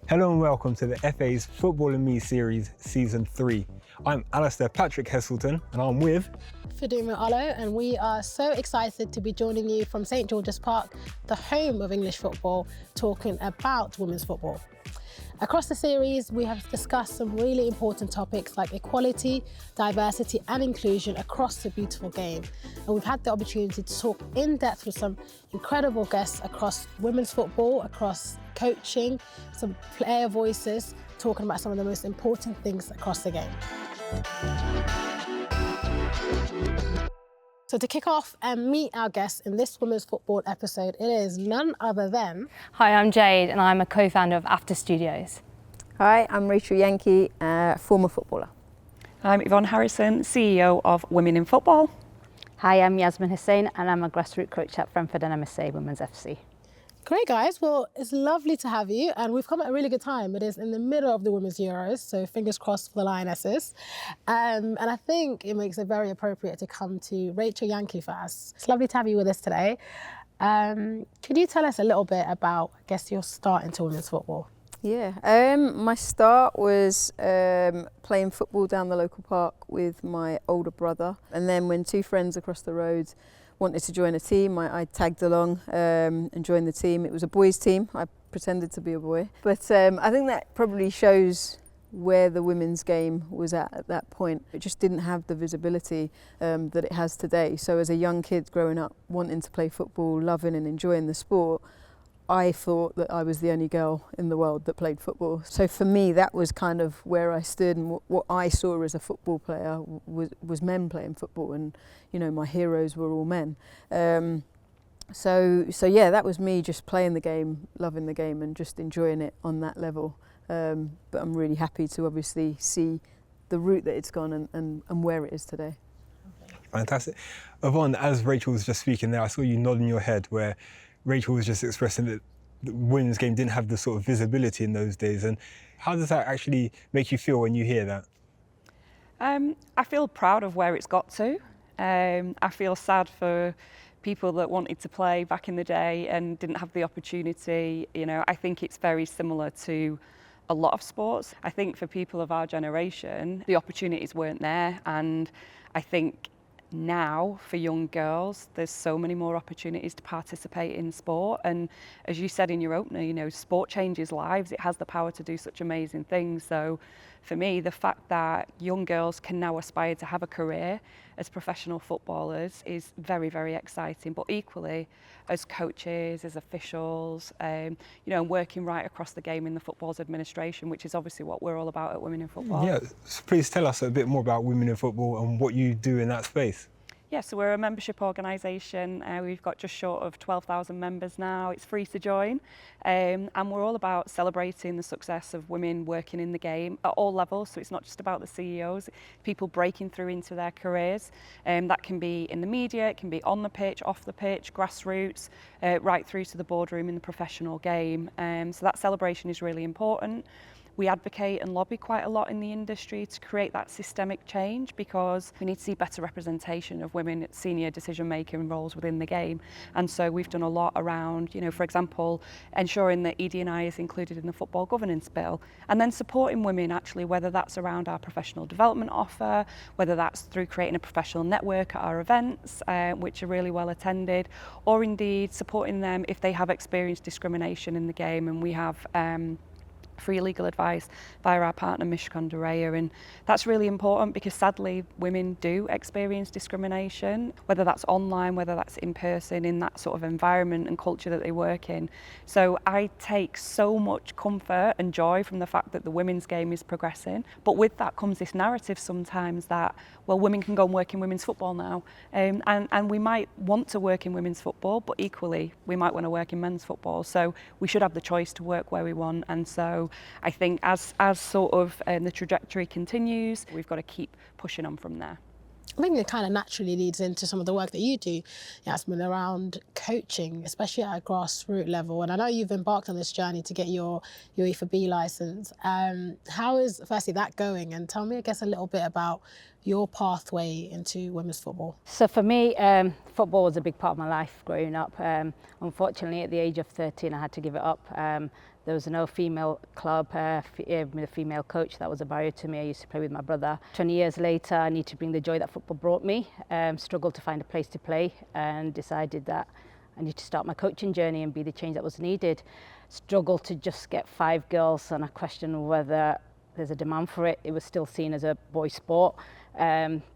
Hello and welcome to the FA's Football and Me series, Season 3. I'm Alistair Patrick Heselton and I'm with Fiduma Olo, and we are so excited to be joining you from St George's Park, the home of English football, talking about women's football. Across the series, we have discussed some really important topics like equality, diversity and inclusion across the beautiful game. And we've had the opportunity to talk in depth with some incredible guests across women's football, across coaching, some player voices, talking about some of the most important things across the game. So to kick off and meet our guests in this women's football episode, it is none other than... Hi, I'm Jade and I'm a co-founder of After Studios. Hi, I'm Rachel Yankey, former footballer. I'm Yvonne Harrison, CEO of Women in Football. Hi, I'm Yasmin Hussain and I'm a grassroots coach at Brentford and MSA Women's FC. Great, guys. Well, it's lovely to have you, and we've come at a really good time. It is in the middle of the Women's Euros, so fingers crossed for the Lionesses. And I think it makes it very appropriate to come to Rachel Yankey first. It's lovely to have you with us today. Could you tell us a little bit about, I guess, your start into women's football? Yeah, my start was playing football down the local park with my older brother. And then when two friends across the road wanted to join a team, I tagged along and joined the team. It was a boys' team. I pretended to be a boy. But I think that probably shows where the women's game was at that point. It just didn't have the visibility that it has today. So as a young kid growing up, wanting to play football, loving and enjoying the sport, I thought that I was the only girl in the world that played football. So for me, that was kind of where I stood, and what I saw as a football player was men playing football, and you know, my heroes were all men. So yeah, that was me just playing the game, loving the game, and just enjoying it on that level. But I'm really happy to obviously see the route that it's gone and where it is today. Fantastic. Yvonne, as Rachel was just speaking there, I saw you nodding your head where Rachel was just expressing that the women's game didn't have the sort of visibility in those days. And how does that actually make you feel when you hear that? I feel proud of where it's got to. I feel sad for people that wanted to play back in the day and didn't have the opportunity. You know, I think it's very similar to a lot of sports. I think for people of our generation, the opportunities weren't there, and I think now for young girls there's so many more opportunities to participate in sport, and as you said in your opener, you know, sport changes lives. It has the power to do such amazing things. So for me, the fact that young girls can now aspire to have a career as professional footballers is very, very exciting. But equally, as coaches, as officials, you know, working right across the game in the football's administration, which is obviously what we're all about at Women in Football. Yeah, so please tell us a bit more about Women in Football and what you do in that space. Yeah, so we're a membership organisation. We've got just short of 12,000 members now. It's free to join. And we're all about celebrating the success of women working in the game at all levels. So it's not just about the CEOs, people breaking through into their careers. That can be in the media, it can be on the pitch, off the pitch, grassroots, right through to the boardroom in the professional game. So that celebration is really important. We advocate and lobby quite a lot in the industry to create that systemic change, because we need to see better representation of women at senior decision-making roles within the game. And so we've done a lot around, you know, for example, ensuring that ED&I is included in the Football Governance Bill, and then supporting women actually, whether that's around our professional development offer, whether that's through creating a professional network at our events, which are really well attended, or indeed supporting them if they have experienced discrimination in the game. And we have free legal advice via our partner Mishcon Durea, and that's really important because sadly women do experience discrimination, whether that's online, whether that's in person, in that sort of environment and culture that they work in. So I take so much comfort and joy from the fact that the women's game is progressing, but with that comes this narrative sometimes that, well, women can go and work in women's football now, and we might want to work in women's football, but equally we might want to work in men's football. So we should have the choice to work where we want. And so I think as sort of the trajectory continues, we've got to keep pushing on from there. I think it kind of naturally leads into some of the work that you do, Yasmin, around coaching, especially at a grassroots level. And I know you've embarked on this journey to get your UEFA B licence. How is, firstly, that going? And tell me, I guess, a little bit about your pathway into women's football? So for me, football was a big part of my life growing up. Unfortunately, at the age of 13, I had to give it up. There was no female club with a female coach. That was a barrier to me. I used to play with my brother. 20 years later, I need to bring the joy that football brought me. Struggled to find a place to play and decided that I need to start my coaching journey and be the change that was needed. Struggled to just get 5 girls, and I questioned whether there's a demand for it. It was still seen as a boy sport.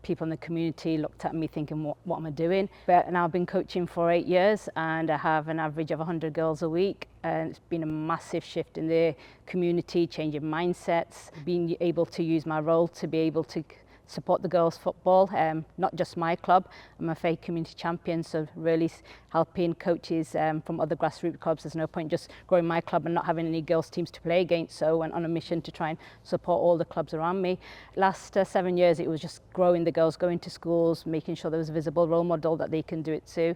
People in the community looked at me thinking, what am I doing? But now I've been coaching for 8 years and I have an average of 100 girls a week. And it's been a massive shift in the community, changing mindsets, being able to use my role to be able to support the girls' football, not just my club. I'm a FA community champion, so really helping coaches from other grassroots clubs. There's no point just growing my club and not having any girls' teams to play against, so I went on a mission to try and support all the clubs around me. Last 7 years, it was just growing the girls, going to schools, making sure there was a visible role model that they can do it too.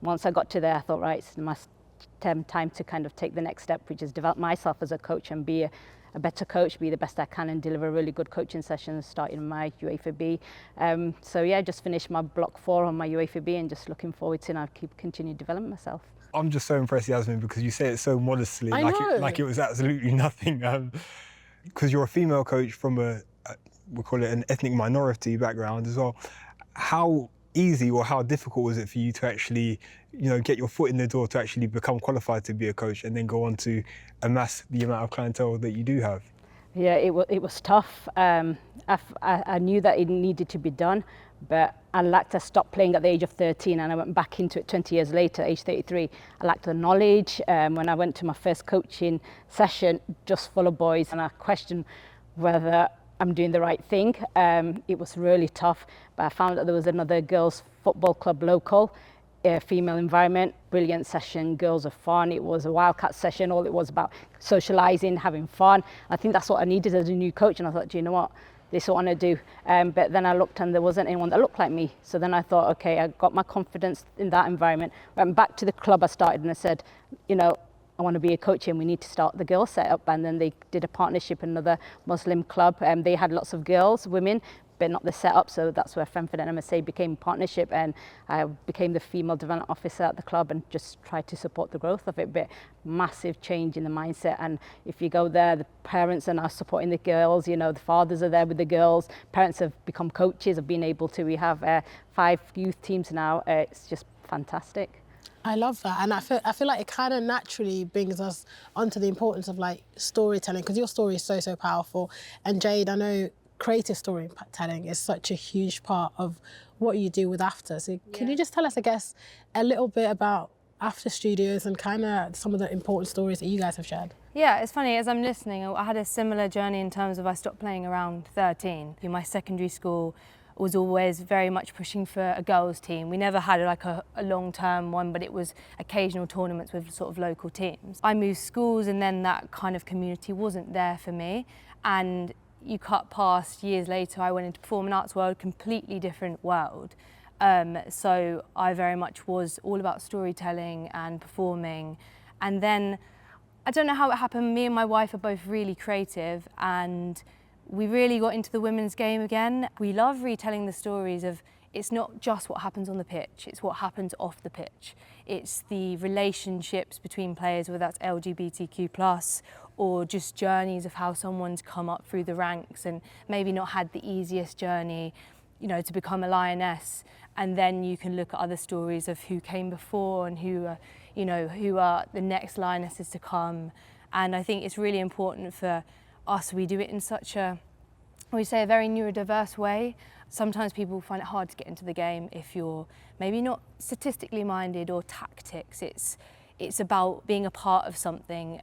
Once I got to there, I thought, right, it's my time to kind of take the next step, which is develop myself as a coach and be a better coach, be the best I can and deliver really good coaching sessions starting my UEFA B. So yeah, just finished my block 4 on my UEFA B and just looking forward to now continue developing myself. I'm just so impressed, Yasmin, because you say it so modestly, I like know. like it was absolutely nothing. Because you're a female coach from we'll call it an ethnic minority background as well. How easy or how difficult was it for you to actually, get your foot in the door to actually become qualified to be a coach and then go on to amass the amount of clientele that you do have? Yeah, it was tough. I knew that it needed to be done, but I lacked. I stopped playing at the age of 13 and I went back into it 20 years later, age 33. I lacked the knowledge. When I went to my first coaching session, just full of boys, and I questioned whether I'm doing the right thing. It was really tough, but I found that there was another girls' football club local, a female environment, brilliant session, girls are fun. It was a wildcat session, all it was about socialising, having fun. I think that's what I needed as a new coach, and I thought, do you know what? This is what I want to do. But then I looked and there wasn't anyone that looked like me. So then I thought, okay, I got my confidence in that environment, went back to the club I started and I said, I want to be a coach and we need to start the girls set up. And then they did a partnership with another Muslim club. They had lots of girls, women, but not the setup. So that's where Fremford and MSA became partnership, and I became the female development officer at the club and just tried to support the growth of it. But massive change in the mindset. And if you go there, the parents are now supporting the girls, the fathers are there with the girls. Parents have become coaches, have been able to. We have 5 youth teams now. It's just fantastic. I love that, and I feel like it kind of naturally brings us onto the importance of storytelling, because your story is so powerful. And Jade, I know creative storytelling is such a huge part of what you do with After. So can you just tell us, I guess, a little bit about After Studios and kind of some of the important stories that you guys have shared? Yeah, it's funny, as I'm listening, I had a similar journey in terms of I stopped playing around 13. In my secondary school, was always very much pushing for a girls' team. We never had a long-term one, but it was occasional tournaments with sort of local teams. I moved schools and then that kind of community wasn't there for me. And you cut past years later, I went into performing arts world, completely different world. So I very much was all about storytelling and performing. And then, I don't know how it happened, me and my wife are both really creative, and we really got into the women's game again. We love retelling the stories of, it's not just what happens on the pitch, it's what happens off the pitch. It's the relationships between players, whether that's LGBTQ+, or just journeys of how someone's come up through the ranks and maybe not had the easiest journey, to become a lioness. And then you can look at other stories of who came before and who are the next lionesses to come. And I think it's really important for us, we do it in such a, we say, a very neurodiverse way. Sometimes people find it hard to get into the game if you're maybe not statistically minded or tactics. It's about being a part of something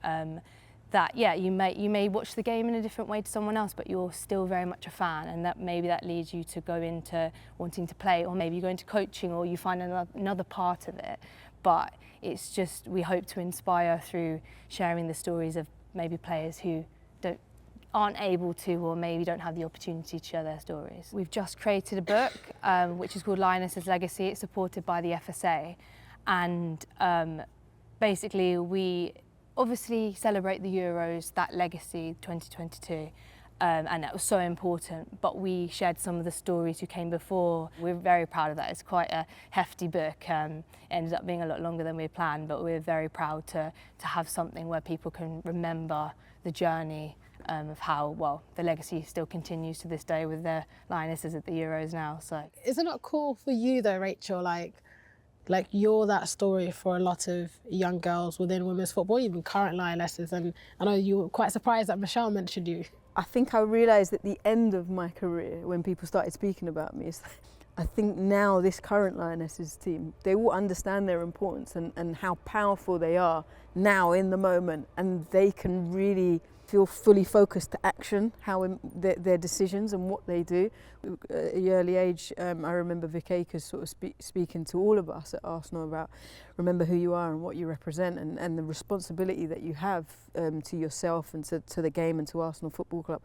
that, you may watch the game in a different way to someone else, but you're still very much a fan, and that maybe that leads you to go into wanting to play, or maybe you go into coaching, or you find another part of it. But it's just, we hope to inspire through sharing the stories of maybe players who aren't able to, or maybe don't have the opportunity to share their stories. We've just created a book which is called Lioness's Legacy. It's supported by the FSA, and basically we obviously celebrate the Euros, that legacy 2022, and that was so important. But we shared some of the stories who came before. We're very proud of that. It's quite a hefty book. It ended up being a lot longer than we planned, but we're very proud to have something where people can remember the journey of how, well, the legacy still continues to this day with the Lionesses at the Euros now. So Isn't it cool for you though, Rachel? Like you're that story for a lot of young girls within women's football, even current Lionesses. And I know you were quite surprised that Michelle mentioned you. I think I realised at the end of my career when people started speaking about me, I think now this current Lionesses team, they will understand their importance and how powerful they are now in the moment, and they can really feel fully focused to action, their decisions and what they do. At an early age, I remember Vic Akers sort of speaking to all of us at Arsenal about remember who you are and what you represent, and the responsibility that you have to yourself and to the game and to Arsenal Football Club.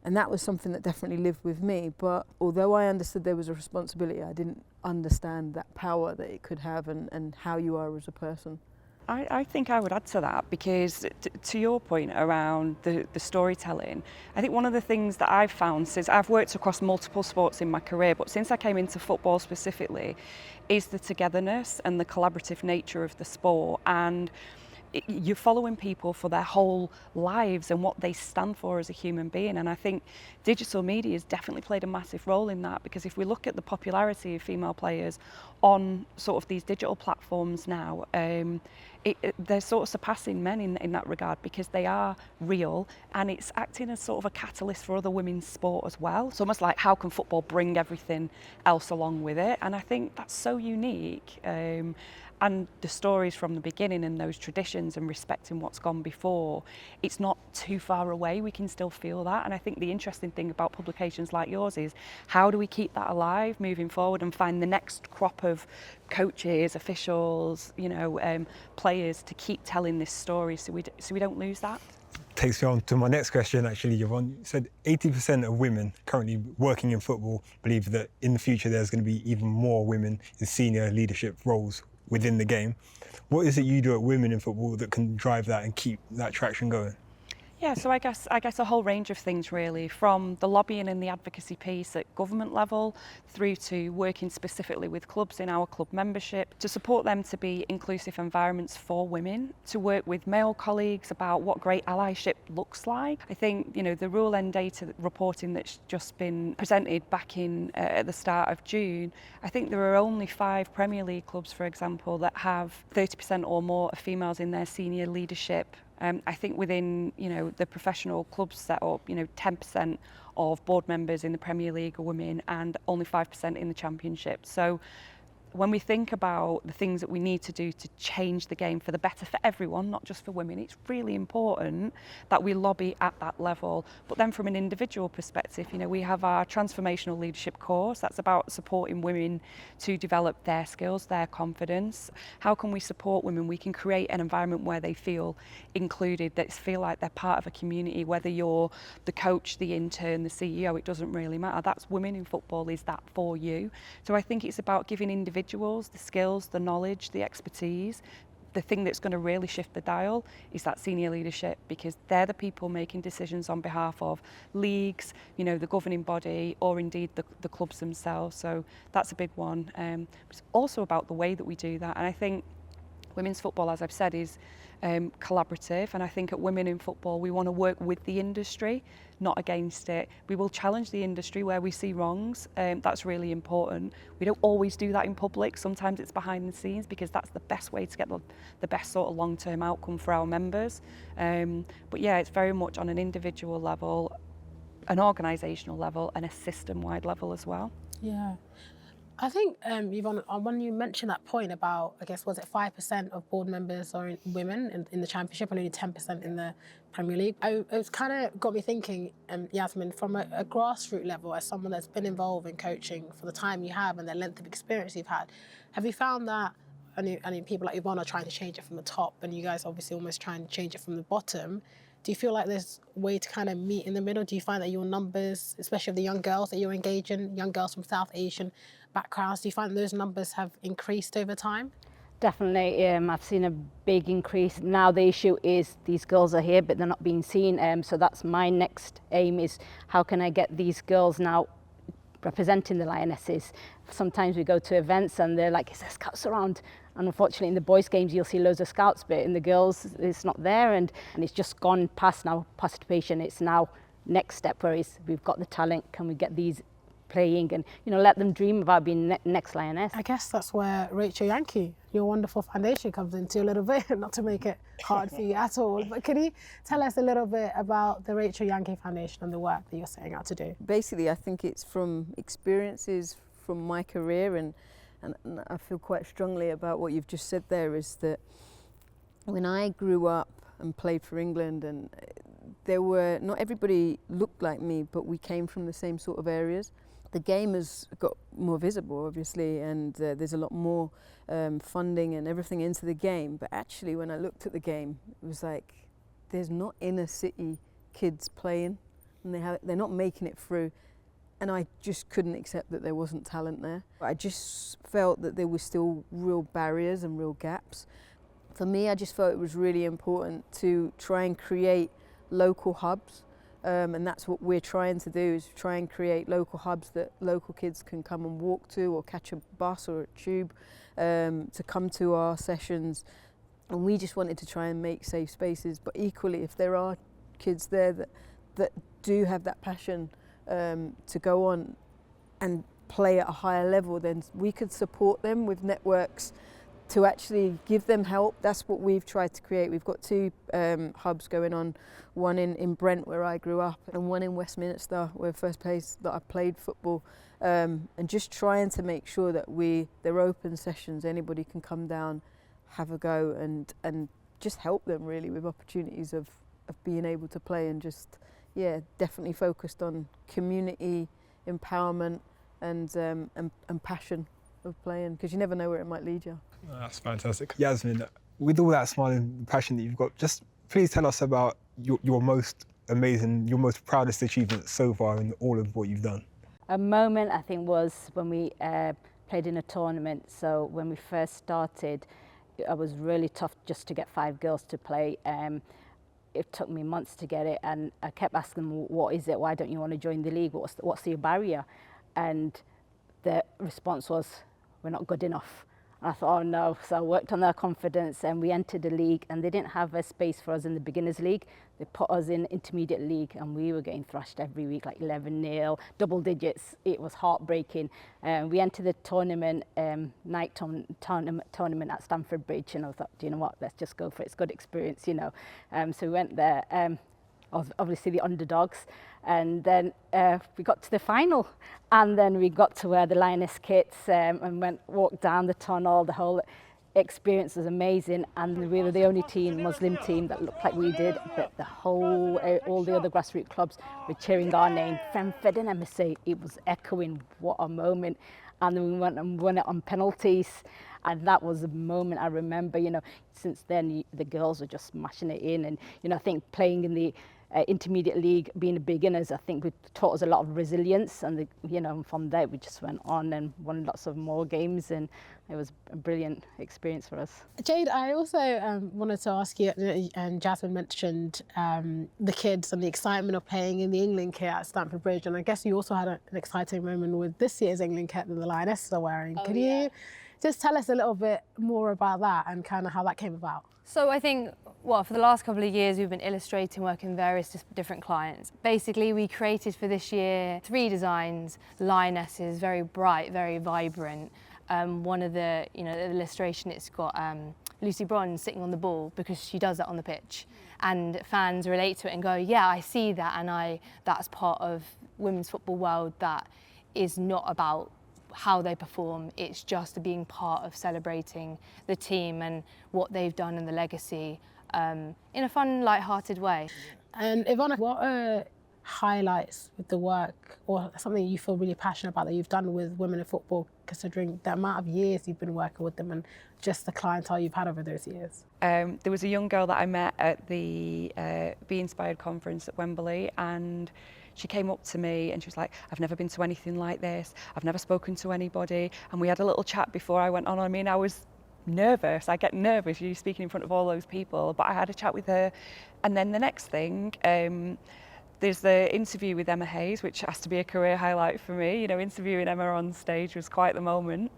And that was something that definitely lived with me. But although I understood there was a responsibility, I didn't understand that power that it could have and how you are as a person. I think I would add to that, because to your point around the storytelling, I think one of the things that I've found since I've worked across multiple sports in my career, but since I came into football specifically, is the togetherness and the collaborative nature of the sport. And you're following people for their whole lives and what they stand for as a human being. And I think digital media has definitely played a massive role in that, because if we look at the popularity of female players on sort of these digital platforms now, they're sort of surpassing men in that regard, because they are real, and it's acting as sort of a catalyst for other women's sport as well. It's almost like, how can football bring everything else along with it? And I think that's so unique. And the stories from the beginning and those traditions and respecting what's gone before, it's not too far away. We can still feel that. And I think the interesting thing about publications like yours is, how do we keep that alive moving forward and find the next crop of coaches, officials, players to keep telling this story so we don't lose that? Takes me on to my next question, actually, Yvonne. You said 80% of women currently working in football believe that in the future there's going to be even more women in senior leadership roles within the game. What is it you do at Women in Football that can drive that and keep that traction going? Yeah, so I guess a whole range of things really, from the lobbying and the advocacy piece at government level through to working specifically with clubs in our club membership to support them to be inclusive environments for women, to work with male colleagues about what great allyship looks like. I think, the rule end data reporting that's just been presented back in at the start of June, I think there are only 5 Premier League clubs, for example, that have 30% or more of females in their senior leadership. I think within, the professional clubs set up, 10% of board members in the Premier League are women and only 5% in the Championship. So when we think about the things that we need to do to change the game for the better for everyone, not just for women, it's really important that we lobby at that level. But then from an individual perspective, we have our transformational leadership course that's about supporting women to develop their skills, their confidence. How can we support women? We can create an environment where they feel included, that feel like they're part of a community, whether you're the coach, the intern, the CEO, it doesn't really matter. That's Women in Football is that for you. So I think it's about giving individuals the skills, the knowledge, the expertise. The thing that's going to really shift the dial is that senior leadership, because they're the people making decisions on behalf of leagues, the governing body, or indeed the clubs themselves. So that's a big one. It's also about the way that we do that. And I think women's football, as I've said, is collaborative, and I think at Women in Football we want to work with the industry, not against it. We will challenge the industry where we see wrongs. That's really important. We don't always do that in public. Sometimes it's behind the scenes, because that's the best way to get the best sort of long-term outcome for our members. But yeah, it's very much on an individual level, an organisational level, and a system-wide level as well. Yeah. I think, Yvonne, when you mentioned that point about, I guess, was it 5% of board members are women in the Championship and only 10% in the Premier League? It's kind of got me thinking, Yasmin, from a grassroots level, as someone that's been involved in coaching for the time you have and the length of experience you've had, have you found that, I mean, people like Yvonne are trying to change it from the top, and you guys obviously almost trying to change it from the bottom. Do you feel like there's a way to kind of meet in the middle? Do you find that your numbers, especially of the young girls that you're engaging, young girls from South Asian backgrounds, do you find those numbers have increased over time? Definitely, I've seen a big increase. Now the issue is these girls are here, but they're not being seen. So that's my next aim, is how can I get these girls now representing the Lionesses. Sometimes we go to events and they're like, is there scouts around? And unfortunately in the boys' games you'll see loads of scouts, but in the girls it's not there, and it's just gone past now participation. It's now next step, where we've got the talent, can we get these playing and let them dream about being next Lioness. I guess that's where Rachel Yankey, your wonderful foundation, comes into a little bit, not to make it hard for you at all, but can you tell us a little bit about the Rachel Yankey Foundation and the work that you're setting out to do? Basically, I think it's from experiences from my career, and I feel quite strongly about what you've just said there, is that when I grew up and played for England, and not everybody looked like me, but we came from the same sort of areas. The game has got more visible, obviously, and there's a lot more funding and everything into the game. But actually, when I looked at the game, it was like there's not inner city kids playing, and they're not making it through. And I just couldn't accept that there wasn't talent there. I just felt that there were still real barriers and real gaps. For me, I just felt it was really important to try and create local hubs. And that's what we're trying to do, is try and create local hubs that local kids can come and walk to, or catch a bus or a tube to come to our sessions. And we just wanted to try and make safe spaces. But equally, if there are kids there that do have that passion to go on and play at a higher level, then we could support them with networks to actually give them help. That's what we've tried to create. We've got two hubs going on, one in Brent, where I grew up, and one in Westminster, where first place that I played football, and just trying to make sure that they're open sessions, anybody can come down, have a go, and just help them really with opportunities of being able to play, and just, yeah, definitely focused on community empowerment and passion of playing, because you never know where it might lead you. That's fantastic. Yasmin, with all that smile and passion that you've got, just please tell us about your most amazing, your most proudest achievement so far in all of what you've done. A moment, I think, was when we played in a tournament. So when we first started, it was really tough just to get 5 girls to play. It took me months to get it, and I kept asking them, what is it? Why don't you want to join the league? What's the barrier? And the response was, we're not good enough. And I thought, oh no. So I worked on their confidence, and we entered the league, and they didn't have a space for us in the beginners league. They put us in intermediate league, and we were getting thrashed every week, like 11-0, double digits. It was heartbreaking. We entered the tournament, night tournament at Stamford Bridge, and I thought, do you know what, let's just go for it. It's a good experience, So we went there. Obviously the underdogs, and then we got to the final, and then we got to wear the Lioness kits and walked down the tunnel. The whole experience was amazing, and we were the only Muslim team that looked like we did. But all the other grassroots clubs were cheering our name, Fenford and Embassy. It was echoing. What a moment! And then we went and won it on penalties. And that was a moment I remember, since then the girls are just smashing it in. And, I think playing in the intermediate league, being beginners, I think we taught us a lot of resilience. And, from there we just went on and won lots of more games. And it was a brilliant experience for us. Jade, I also wanted to ask you, and Jasmine mentioned the kids and the excitement of playing in the England kit at Stamford Bridge. And I guess you also had an exciting moment with this year's England kit that the Lionesses are wearing. Could you just tell us a little bit more about that and kind of how that came about? So I think, for the last couple of years, we've been illustrating, working with various different clients. Basically, we created for this year 3 designs, Lionesses, very bright, very vibrant. One of the, the illustration, it's got Lucy Bronze sitting on the ball because she does that on the pitch. And fans relate to it and go, yeah, I see that, and that's part of women's football world that is not about how they perform, it's just being part of celebrating the team and what they've done and the legacy in a fun, light-hearted way. And Yvonne, what are highlights with the work, or something you feel really passionate about that you've done with women in football, considering the amount of years you've been working with them and just the clientele you've had over those years? There was a young girl that I met at the Be Inspired conference at Wembley, and she came up to me and she was like, I've never been to anything like this. I've never spoken to anybody. And we had a little chat before I went on. I mean, I was nervous. I get nervous, you're speaking in front of all those people, but I had a chat with her. And then the next thing, there's the interview with Emma Hayes, which has to be a career highlight for me. You know, interviewing Emma on stage was quite the moment.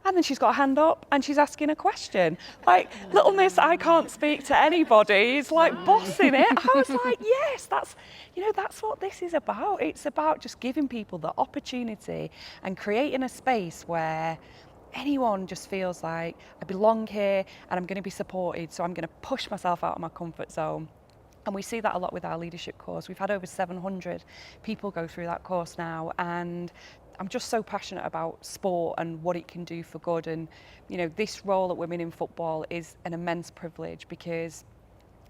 And then she's got a hand up and she's asking a question. Like, little miss, I can't speak to anybody, is like bossing it. I was like, yes, that's, you know, that's what this is about. It's about just giving people the opportunity and creating a space where anyone just feels like I belong here and I'm going to be supported. So I'm going to push myself out of my comfort zone. And we see that a lot with our leadership course. We've had over 700 people go through that course now, and I'm just so passionate about sport and what it can do for good. And, you know, this role at Women in Football is an immense privilege because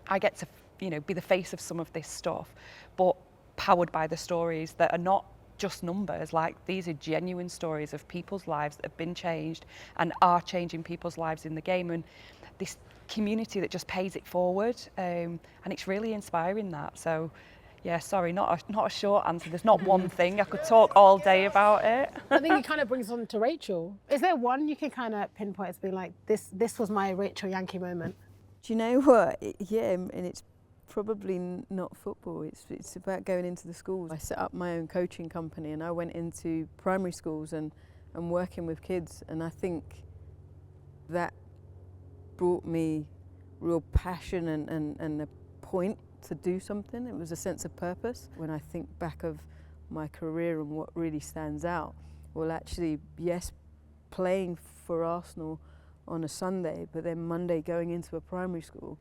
I get to, you know, be the face of some of this stuff, but powered by the stories that are not just numbers. Like, these are genuine stories of people's lives that have been changed and are changing people's lives in the game. And this community that just pays it forward, and it's really inspiring that. So yeah, sorry, not a short answer. There's not one thing. I could talk all day about it. I think it kind of brings on to Rachel. Is there one you can kind of pinpoint as being like, this was my Rachel Yankey moment? Do you know what? Yeah, and it's probably not football. It's about going into the schools. I set up my own coaching company and I went into primary schools and working with kids, and I think that brought me real passion and a point to do something. It was a sense of purpose. When I think back of my career and what really stands out, well, actually, yes, playing for Arsenal on a Sunday, but then Monday going into a primary school.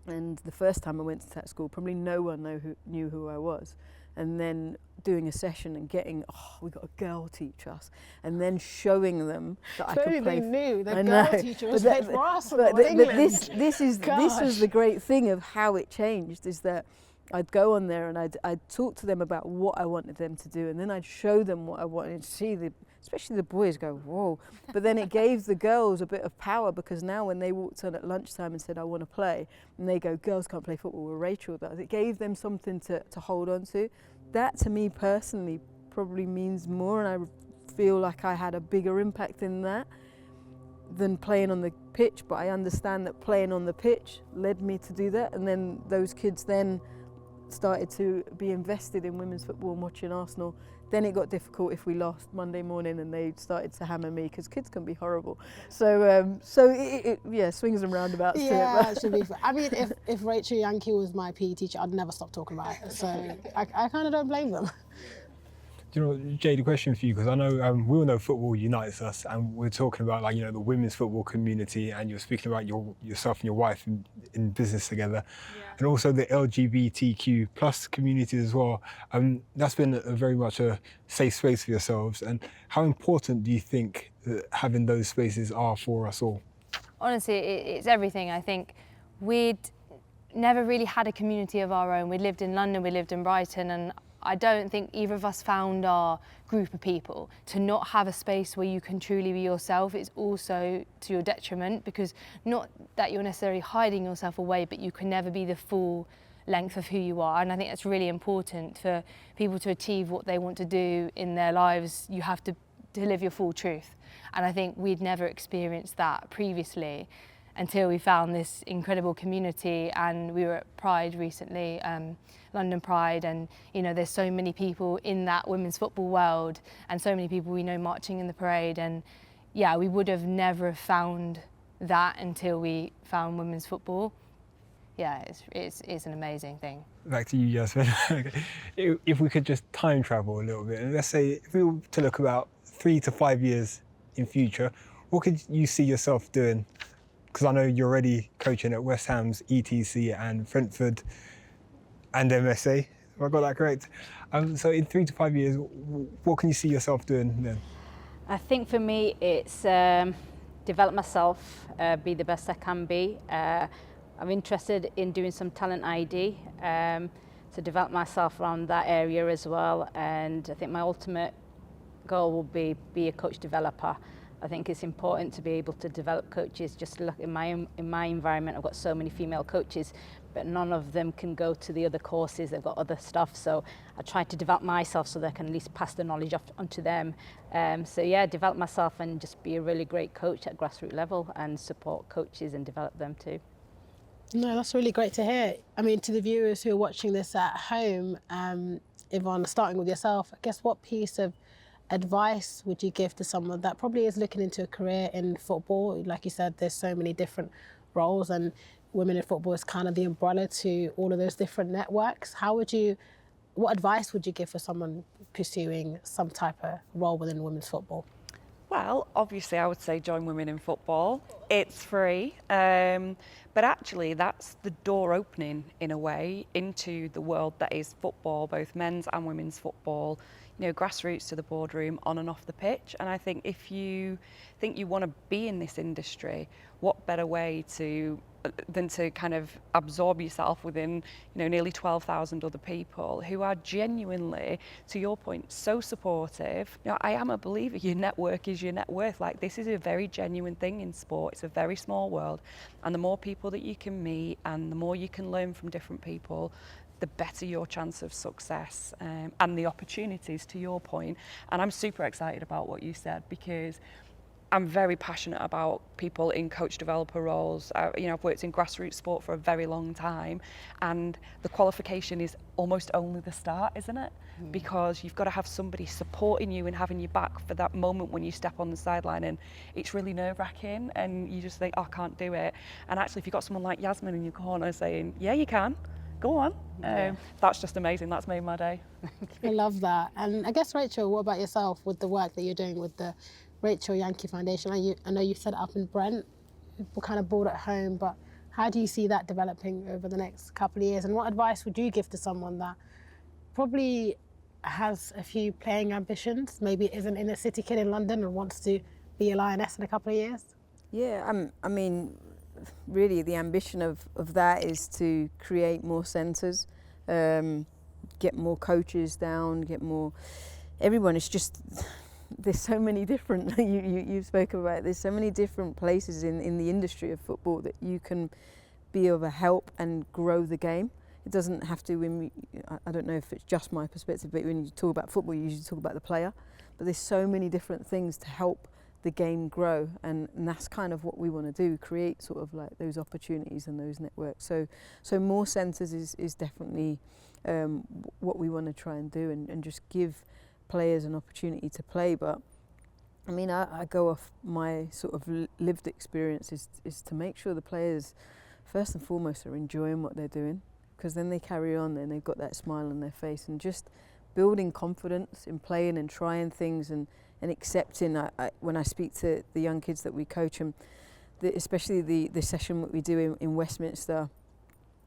And the first time I went to that school, probably no one knew who I was. And then doing a session and getting, we got a girl teach us, and then showing them that I could play. They knew the girl teacher was played for Arsenal but England. This was the great thing of how it changed, is that I'd go on there and I'd talk to them about what I wanted them to do, and then I'd show them what I wanted to see. Especially the boys go, whoa. But then it gave the girls a bit of power, because now when they walked on at lunchtime and said, I want to play, and they go, girls can't play football, well, Rachel does. It gave them something to hold on to. That, to me personally, probably means more, and I feel like I had a bigger impact in that than playing on the pitch. But I understand that playing on the pitch led me to do that, and then those kids then started to be invested in women's football and watching Arsenal. Then it got difficult if we lost Monday morning and they started to hammer me, because kids can be horrible. So it swings and roundabouts to it. Yeah, it should be. I mean, if Rachel Yankey was my PE teacher, I'd never stop talking about it. So I kind of don't blame them. Do you know, Jade, a question for you, because I know we all know football unites us, and we're talking about, like, you know, the women's football community, and you're speaking about yourself and your wife in business together, and also the LGBTQ plus community as well. That's been very much a safe space for yourselves. And how important do you think that having those spaces are for us all? Honestly, it's everything. I think we'd never really had a community of our own. We lived in London, we lived in Brighton, and I don't think either of us found our group of people. To not have a space where you can truly be yourself is also to your detriment, because not that you're necessarily hiding yourself away, but you can never be the full length of who you are. And I think that's really important for people to achieve what they want to do in their lives. You have to live your full truth. And I think we'd never experienced that previously until we found this incredible community. And we were at Pride recently, London Pride, and you know, there's so many people in that women's football world and so many people we know marching in the parade, and yeah, we would have never found that until we found women's football. Yeah, it's an amazing thing. Back to you, Yasmin. If we could just time travel a little bit, and let's say if we were to look about 3 to 5 years in future, what could you see yourself doing? Because I know you're already coaching at West Ham's ETC and Brentford and MSA. Have I got that correct? So in 3 to 5 years, what can you see yourself doing then? I think for me it's develop myself, be the best I can be. I'm interested in doing some talent ID, to develop myself around that area as well. And I think my ultimate goal will be a coach developer. I think it's important to be able to develop coaches. Just look in my environment, I've got so many female coaches, but none of them can go to the other courses. They've got other stuff. So I try to develop myself so they can at least pass the knowledge onto them. So yeah, develop myself and just be a really great coach at grassroots level and support coaches and develop them too. No, that's really great to hear. I mean, to the viewers who are watching this at home, Yvonne, starting with yourself, I guess what piece of advice would you give to someone that probably is looking into a career in football? Like you said, there's so many different roles, and women in football is kind of the umbrella to all of those different networks. What advice would you give for someone pursuing some type of role within women's football? Well, obviously I would say join Women in Football. It's free, but actually that's the door opening in a way into the world that is football, both men's and women's football, you know, grassroots to the boardroom, on and off the pitch. And I think if you think you want to be in this industry, what better way than to kind of absorb yourself within, you know, nearly 12,000 other people who are genuinely, to your point, so supportive. You know, I am a believer, your network is your net worth. Like, this is a very genuine thing in sport. It's a very small world, and the more people that you can meet and the more you can learn from different people, the better your chance of success, and the opportunities, to your point. And I'm super excited about what you said, because I'm very passionate about people in coach developer roles. You know, I've worked in grassroots sport for a very long time, and the qualification is almost only the start, isn't it? Because you've got to have somebody supporting you and having your back for that moment when you step on the sideline, and it's really nerve-wracking and you just think, oh, I can't do it. And actually, if you've got someone like Yasmin in your corner saying, yeah, you can, go on. That's just amazing. That's made my day. I love that. And I guess, Rachel, what about yourself with the work that you're doing with the Rachel Yankey Foundation? I know you set it up in Brent, we're kind of bored at home, but how do you see that developing over the next couple of years? And what advice would you give to someone that probably has a few playing ambitions, maybe isn't in a city kid in London and wants to be a Lioness in a couple of years? Yeah, I mean, really the ambition of that is to create more centres, get more coaches down, get more, everyone. It's just, there's so many different, you've spoken about, there's so many different places in the industry of football that you can be of a help and grow the game. It doesn't have to, I don't know if it's just my perspective, but when you talk about football, you usually talk about the player. But there's so many different things to help the game grow, and that's kind of what we want to do, create sort of like those opportunities and those networks. So more centres is definitely what we want to try and do, and just give players an opportunity to play. But I mean, I go off my sort of lived experience is to make sure the players first and foremost are enjoying what they're doing, because then they carry on and they've got that smile on their face, and just building confidence in playing and trying things and accepting. When I speak to the young kids that we coach, and especially the session that we do in Westminster,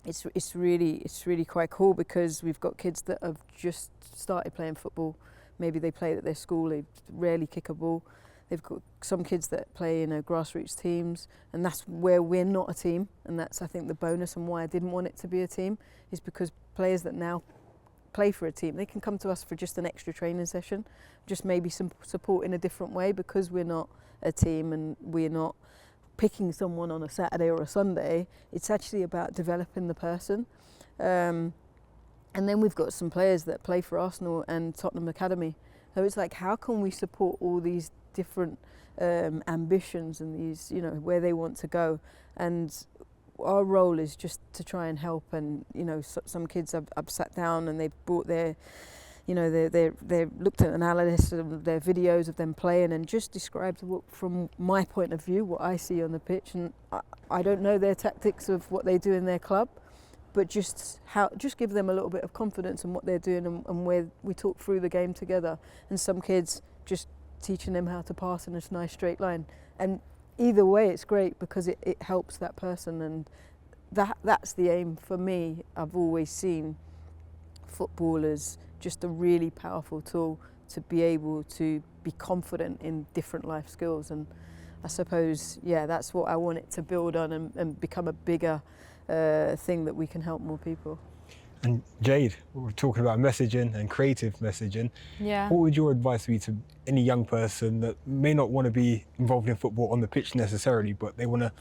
it's really quite cool, because we've got kids that have just started playing football. Maybe they played at their school, they rarely kick a ball. They've got some kids that play in grassroots teams, and that's where we're not a team. And that's, I think, the bonus, and why I didn't want it to be a team, is because players that now play for a team, they can come to us for just an extra training session, just maybe some support in a different way, because we're not a team and we're not picking someone on a Saturday or a Sunday. It's actually about developing the person. And then we've got some players that play for Arsenal and Tottenham Academy. So it's like, how can we support all these different ambitions and these, you know, where they want to go? And our role is just to try and help. And, you know, some kids I've sat down and they've brought their, you know, they've looked at analysis of their videos of them playing and just described what, from my point of view, what I see on the pitch. And I don't know their tactics of what they do in their club, but just give them a little bit of confidence in what they're doing, and where we talk through the game together. And some kids just teaching them how to pass in a nice straight line. And either way, it's great, because it helps that person, and that's the aim for me. I've always seen football as just a really powerful tool to be able to be confident in different life skills. And I suppose, yeah, that's what I want it to build on, and become a bigger thing that we can help more people. And Jade, we're talking about messaging and creative messaging. Yeah. What would your advice be to any young person that may not want to be involved in football on the pitch necessarily, but they want to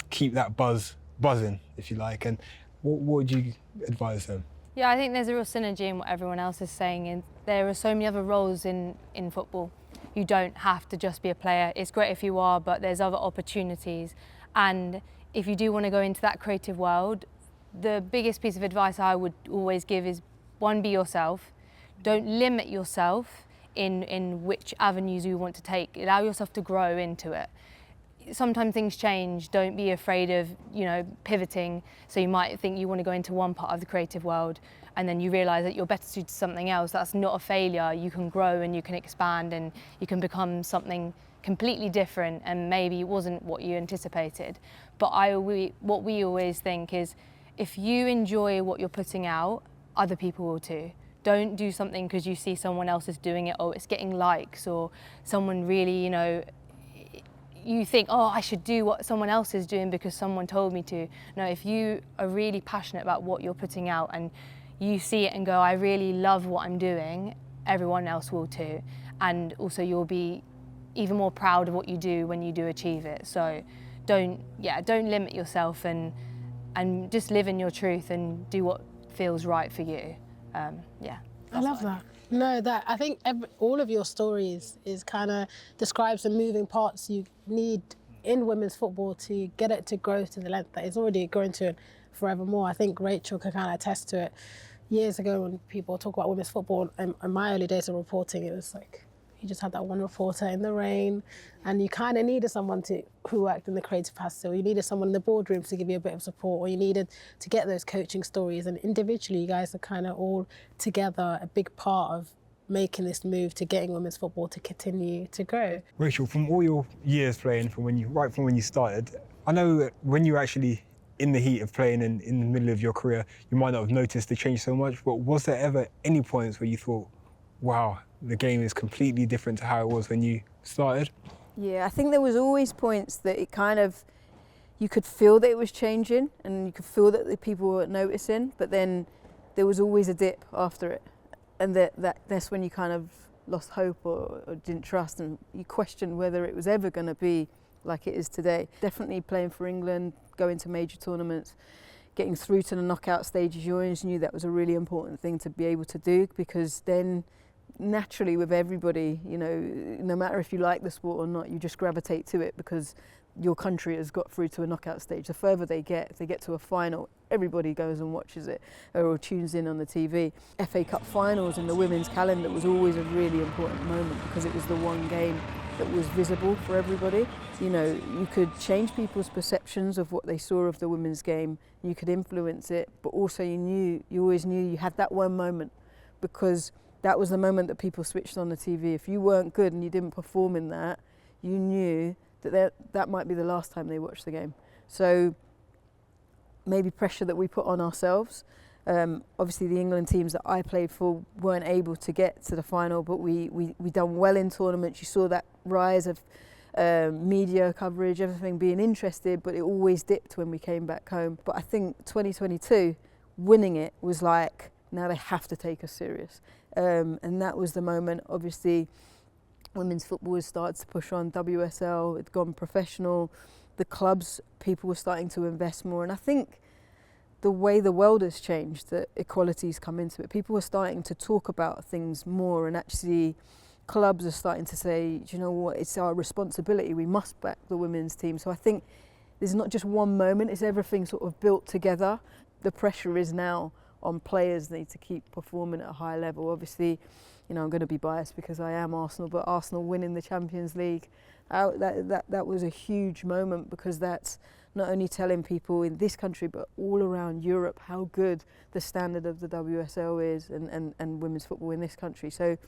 keep that buzzing, if you like? And what would you advise them? Yeah, I think there's a real synergy in what everyone else is saying. And there are so many other roles in football. You don't have to just be a player. It's great if you are, but there's other opportunities. And if you do want to go into that creative world, the biggest piece of advice I would always give is, one, be yourself. Don't limit yourself in which avenues you want to take. Allow yourself to grow into it. Sometimes things change. Don't be afraid of, pivoting. So you might think you want to go into one part of the creative world, and then you realise that you're better suited to something else. That's not a failure. You can grow and you can expand and you can become something completely different, and maybe it wasn't what you anticipated. But what we always think is, if you enjoy what you're putting out, other people will too. Don't do something because you see someone else is doing it, or it's getting likes, or someone really, you think, oh, I should do what someone else is doing because someone told me to. No, if you are really passionate about what you're putting out and you see it and go, I really love what I'm doing, everyone else will too. And also you'll be even more proud of what you do when you do achieve it. So don't limit yourself, and just live in your truth and do what feels right for you. I love that. No, I think all of your stories is kind of describes the moving parts you need in women's football to get it to grow to the length that it's already growing to forevermore. I think Rachel can kind of attest to it. Years ago, when people talk about women's football, in my early days of reporting, it was like you just had that one reporter in the rain, and you kind of needed someone who worked in the creative capacity, or you needed someone in the boardrooms to give you a bit of support, or you needed to get those coaching stories. And individually, you guys are kind of all together a big part of making this move to getting women's football to continue to grow. Rachel, from all your years playing, right from when you started, I know that when you were actually in the heat of playing and in the middle of your career, you might not have noticed the change so much, but was there ever any points where you thought, wow, the game is completely different to how it was when you started? Yeah, I think there was always points that it kind of, you could feel that it was changing and you could feel that the people were noticing, but then there was always a dip after it. And that's when you kind of lost hope or didn't trust, and you questioned whether it was ever going to be like it is today. Definitely playing for England, going to major tournaments, getting through to the knockout stages, you always knew that was a really important thing to be able to do, because then naturally with everybody, no matter if you like the sport or not, you just gravitate to it because your country has got through to a knockout stage. The further they get, if they get to a final, everybody goes and watches it or tunes in on the TV. FA Cup finals in the women's calendar was always a really important moment because it was the one game that was visible for everybody. You could change people's perceptions of what they saw of the women's game. You could influence it, but also you always knew you had that one moment, because that was the moment that people switched on the TV. If you weren't good and you didn't perform in that, you knew that might be the last time they watched the game. So maybe pressure that we put on ourselves. Obviously the England teams that I played for weren't able to get to the final, but we done well in tournaments. You saw that rise of media coverage, everything being interested, but it always dipped when we came back home. But I think 2022, winning it was like, now they have to take us serious. And that was the moment. Obviously, women's football has started to push on. WSL had gone professional. The clubs, people were starting to invest more. And I think the way the world has changed, that equality's come into it. People are starting to talk about things more, and actually clubs are starting to say, do you know what, it's our responsibility. We must back the women's team. So I think there's not just one moment, it's everything sort of built together. The pressure is now on players. They need to keep performing at a high level. Obviously, I'm going to be biased because I am Arsenal, but Arsenal winning the Champions League, that was a huge moment, because that's not only telling people in this country but all around Europe how good the standard of the WSL is and women's football in this country. So,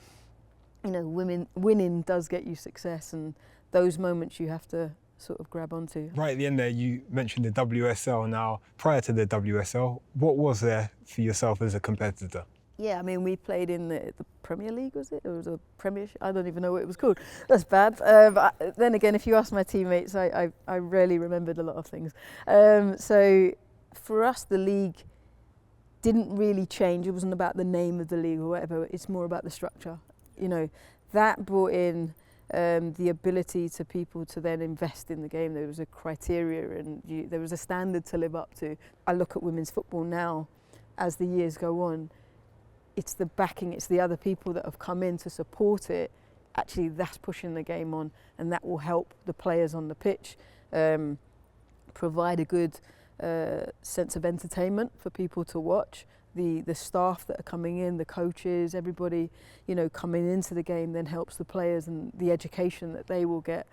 winning does get you success, and those moments you have to sort of grab onto. Right at the end there, you mentioned the WSL. Now, prior to the WSL, what was there for yourself as a competitor? Yeah, I mean, we played in the Premier League, was it? It was a Premiership. I don't even know what it was called. That's bad. But then again, if you ask my teammates, I rarely remembered a lot of things. So for us, the league didn't really change. It wasn't about the name of the league or whatever. It's more about the structure. You know, that brought in the ability to people to then invest in the game. There was a criteria and there was a standard to live up to. I look at women's football now, as the years go on, it's the backing, it's the other people that have come in to support it. Actually, that's pushing the game on, and that will help the players on the pitch provide a good sense of entertainment for people to watch. The staff that are coming in, the coaches, everybody, you know, coming into the game then helps the players and the education that they will get.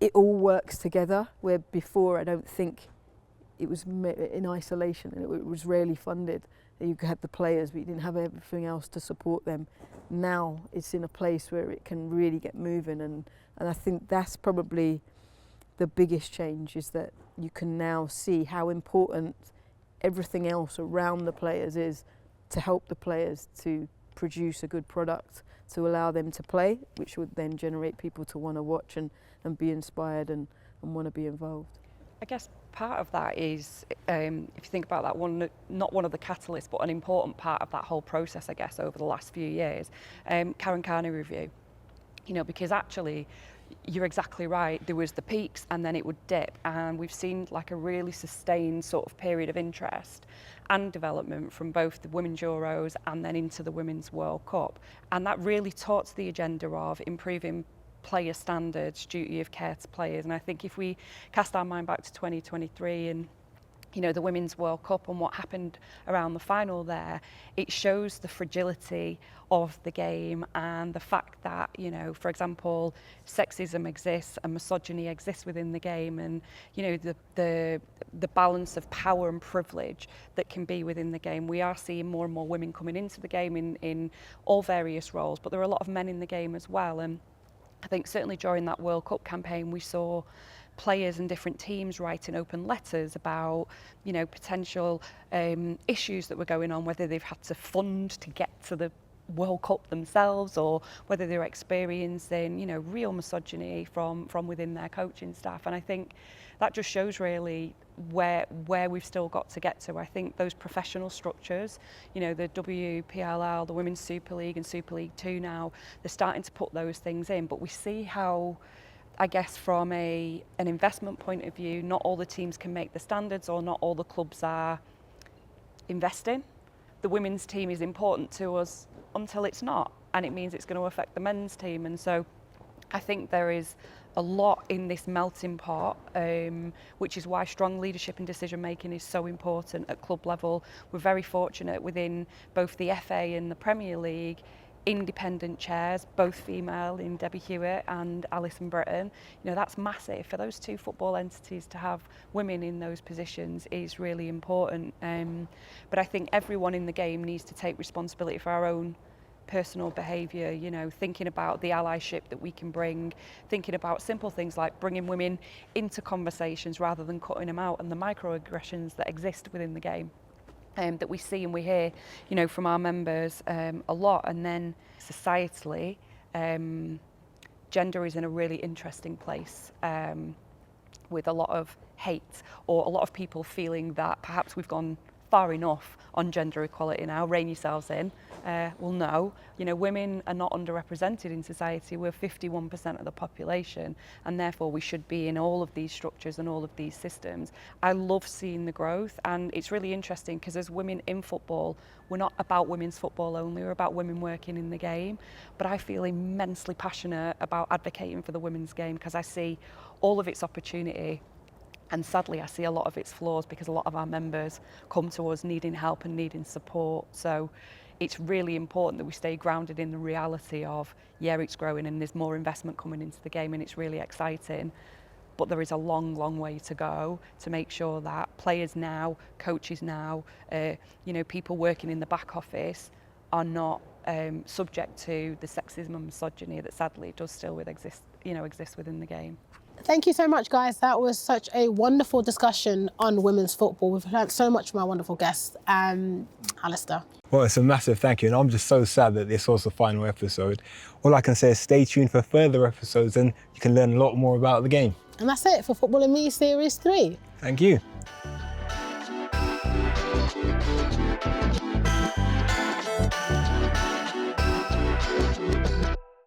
It all works together, where before I don't think it was in isolation and it was rarely funded. You had the players, but you didn't have everything else to support them. Now it's in a place where it can really get moving, and I think that's probably the biggest change, is that you can now see how important everything else around the players is to help the players to produce a good product, to allow them to play, which would then generate people to want to watch and be inspired and want to be involved. I guess part of that is, if you think about that one, not one of the catalysts, but an important part of that whole process, I guess, over the last few years, Karen Carney review. You know, because actually, you're exactly right, there was the peaks and then it would dip, and we've seen like a really sustained sort of period of interest and development from both the Women's Euros and then into the Women's World Cup. And that really taught the agenda of improving player standards, duty of care to players. And I think if we cast our mind back to 2023 and, you know, the Women's World Cup and what happened around the final there, it shows the fragility of the game and the fact that, you know, for example, sexism exists and misogyny exists within the game, and, you know, the balance of power and privilege that can be within the game. We are seeing more and more women coming into the game in all various roles, but there are a lot of men in the game as well. And I think certainly during that World Cup campaign, we saw players and different teams writing open letters about, you know, potential issues that were going on, whether they've had to fund to get to the World Cup themselves, or whether they're experiencing, you know, real misogyny from within their coaching staff. And I think that just shows really where we've still got to get to. I think those professional structures, you know, the WPLL, the Women's Super League and Super League 2 now, they're starting to put those things in, but we see how, I guess from an investment point of view, not all the teams can make the standards, or not all the clubs are investing. The women's team is important to us until it's not, and it means it's going to affect the men's team. And so I think there is a lot in this melting pot, which is why strong leadership and decision making is so important at club level. We're very fortunate within both the FA and the Premier League, independent chairs, both female, in Debbie Hewitt and Alison Britton. You know, that's massive. For those two football entities to have women in those positions is really important. But I think everyone in the game needs to take responsibility for our own personal behaviour, you know, thinking about the allyship that we can bring, thinking about simple things like bringing women into conversations rather than cutting them out, and the microaggressions that exist within the game. That we see and we hear, you know, from our members a lot. And then societally, gender is in a really interesting place, with a lot of hate, or a lot of people feeling that perhaps we've gone far enough on gender equality now. Rein yourselves in. Well, no, you know, women are not underrepresented in society. We're 51% of the population, and therefore we should be in all of these structures and all of these systems. I love seeing the growth, and it's really interesting because as women in football, we're not about women's football only, we're about women working in the game. But I feel immensely passionate about advocating for the women's game because I see all of its opportunity. And sadly, I see a lot of its flaws because a lot of our members come to us needing help and needing support. So it's really important that we stay grounded in the reality of, yeah, it's growing and there's more investment coming into the game and it's really exciting. But there is a long, long way to go to make sure that players now, coaches now, you know, people working in the back office are not subject to the sexism and misogyny that sadly does still exist within the game. Thank you so much, guys. That was such a wonderful discussion on women's football. We've learned so much from our wonderful guest, Alistair. Well, it's a massive thank you, and I'm just so sad that this was the final episode. All I can say is stay tuned for further episodes and you can learn a lot more about the game. And that's it for Football and Me Series 3. Thank you.